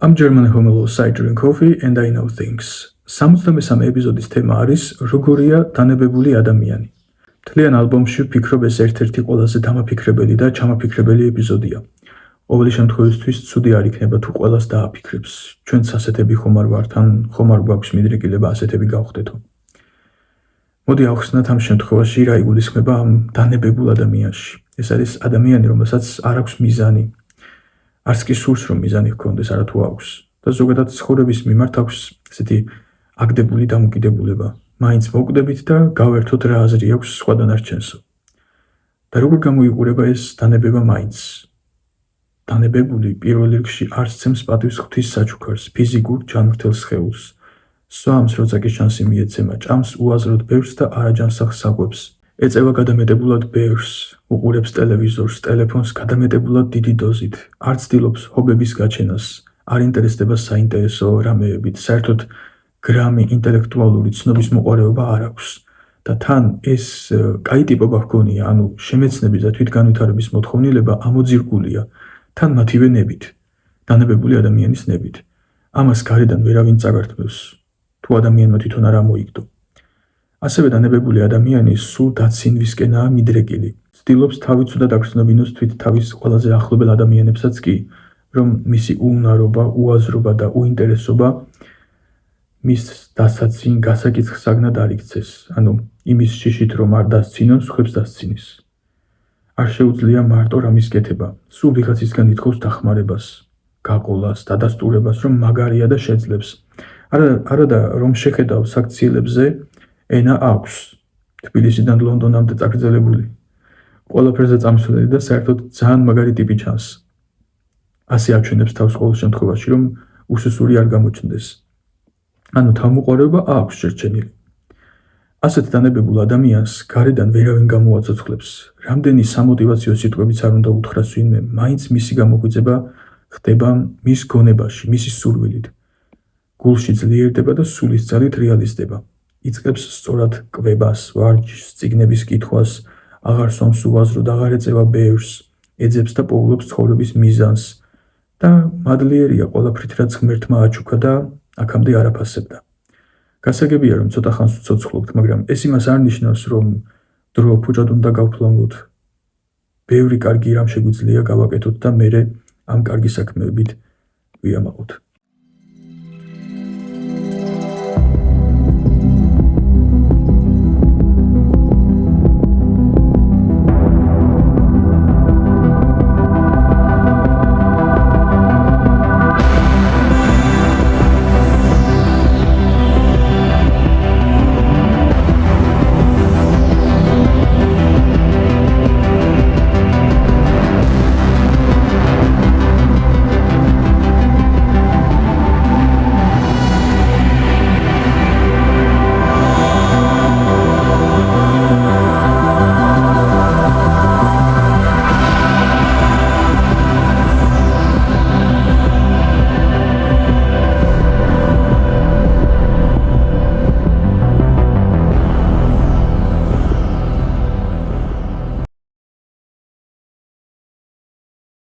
I'm German homolos, I drink coffee and I know things. 63 ეპიზოდის თემა არის როგორია დანებებული ადამიანი. Მთლიან ალბომში ვფიქრობ ეს ერთ-ერთი ყველაზე დამაფიქრებელი და ჩამაფიქრებელი ეპიზოდია. ყოველი შემთხვევისთვის ცუდი არ იქნება თუ ყველას დააფიქრებს. ჩვენც ასეთები ხომ არ ვართ, ან ხომ არ გვაქვს მიდრეკილება ასეთები გავხდეთო. მოდი ავხსნათ ამ შემთხვევაში რა იგულისხმება ამ დანებებულ ადამიანში. ეს არის ადამიანი, რომელსაც არ აქვს მიზანი. არც კი სურს რომ მიზანი ჰქონდეს, არათუ აქვს. და ზოგადად ცხოვრების მიმართ აქვს ესეთი აგდებული დამოკიდებულება. მაინც მოვკვდებით და გავერთოთ რა აზრი აქვს სხვა დანარჩენსო. და როგორ გამოიყურება ეს დანებება მაინც? დანებებული პირველ რიგში არ სცემს პატივს ღვთის საჩუქარს, ფიზიკურ ჯანმრთელ სხეულს. სვამს როცა კი შანსი მიეცემა, ჭამს უაზროდ ბევრს და არაჯანსაღ საკვებს. ეწევა გადამეტებულად ბევრს, უყურებს ტელევიზორს, ტელეფონს გადამეტებულად დიდი დოზით, არ ცდილობს ჰობების გაჩენას, არ ინტერესდება საინტერესო რამეებით, საერთოდ გრამი ინტელექტუალური ცნობის მოყარეობა არ აქვს. და თან ეს კაი ტიპობა ჰქონია, ანუ შემეცნების და თვითგანვითარების მოთხოვნილება ამოძირგულია, თან მათივე ნებით, დანებებული ადამიანის ნებით. ამას გარედან ვერავინ წაგართმევს, თუ ადამიანმა თვითონ არ ამოიგდო. ასევე დანებებული ადამიანი სულ დაცინვისკენაა მიდრეკილი. ცდილობს თავი ცუდად აგრძნობინოს თვით თავის ყველაზე ახლობელ ადამიანებსაც კი, რომ მისი უუნარობა, უაზრობა და უინტერესობა მის დასაცინ გასაკითხსაგნად არ იქცეს, ანუ იმის შიშით რომ არ დასცინონ, სხვებს დასცინის. არ შეუძლია მარტო რამის კეთება, სულ ვიღაცისგან ითხოვს დახმარებას, გაყოლას, დადასტურებას, რომ მაგარია და შეძლებს. არადა რომ შეხედავს აქციელებზე, ენა აქვს, თბილისიდან ლონდონამდე წაგრძელებული. ყველაფერზე წამსვლელი და საერთოდ ძალიან მაგარი ტიპი ჩანს. ასე აჩვენებს თავს ყოველ შემთხვევაში, რომ უსუსური არ გამოჩნდეს. ანუ თავმოყარეობა აქვს შერჩენილი. ასეთ დანებებულ ადამიანს გარედან ვერავინ გამოაცოცხლებს. რამდენი სამოტივაციო სიტყვებიც არ უნდა უთხრას ვინმე, მაინც მისი გამოგვიძება ხდება მის გონებაში, მისი სურვილით. გულში ძლიერდება და სულის ძალით რეალიზდება. იწყებს სწორად კვებას, ვარჯიშს, წიგნების კითხვას, აღარ სვამს უაზროდ, აღარ ეწევა ბევრს, ეძებს და პოულობს ცხოვრების მიზანს და მადლიერია ყველაფრით, რაც ღმერთმა აჩუქა და აქამდე არაფასებდა. გასაგებია რომ ცოტა ხანს ვცოცხლობთ, მაგრამ ეს იმას არ ნიშნავს, რომ დრო ფუჭად უნდა გავფლანგოთ. ბევრი კარგი რამ შეგვიძლია გავაკეთოთ და მერე ამ კარგი საქმეებით ვიამაყოთ.